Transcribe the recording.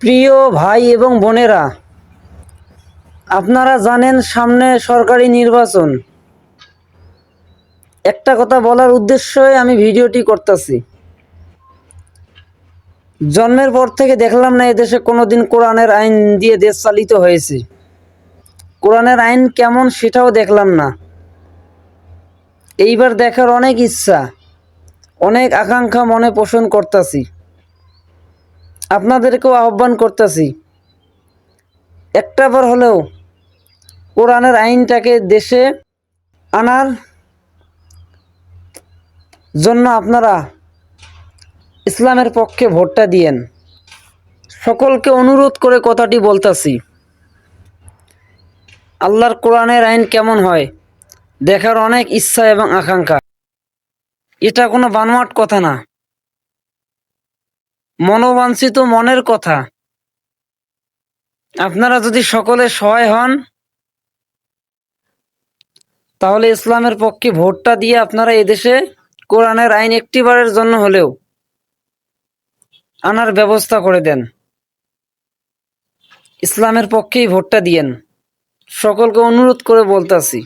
প্রিয় ভাই এবং বোনেরা, আপনারা জানেন সামনে সরকারি নির্বাচন। একটা কথা বলার উদ্দেশ্যে আমি ভিডিওটি করতেছি। জন্মের পর থেকে দেখলাম না এদেশে কোনোদিন কোরআনের আইন দিয়ে দেশ চালিত হয়েছে। কোরআনের আইন কেমন সেটাও দেখলাম না। এইবার দেখার অনেক ইচ্ছা, অনেক আকাঙ্ক্ষা মনে পোষণ করতেছি। আপনাদেরকেও আহ্বান করতেছি, একটাবার হলেও কোরআনের আইনটাকে দেশে আনার জন্য আপনারা ইসলামের পক্ষে ভোটটা দিয়েন। সকলকে অনুরোধ করে কথাটি বলতাছি। আল্লাহর কোরআনের আইন কেমন হয় দেখার অনেক ইচ্ছা এবং আকাঙ্ক্ষা। এটা কোনো বানোয়াট কথা না, মনোবাঞ্ছিত মনের কথা। আপনারা যদি সকলে সহায় হন, তাহলে ইসলামের পক্ষে ভোটটা দিয়ে আপনারা এদেশে কোরআনের আইন একটিবারের জন্য হলেও আনার ব্যবস্থা করে দেন। ইসলামের পক্ষেই ভোটটা দিয়েন। সকলকে অনুরোধ করে বলতাছি।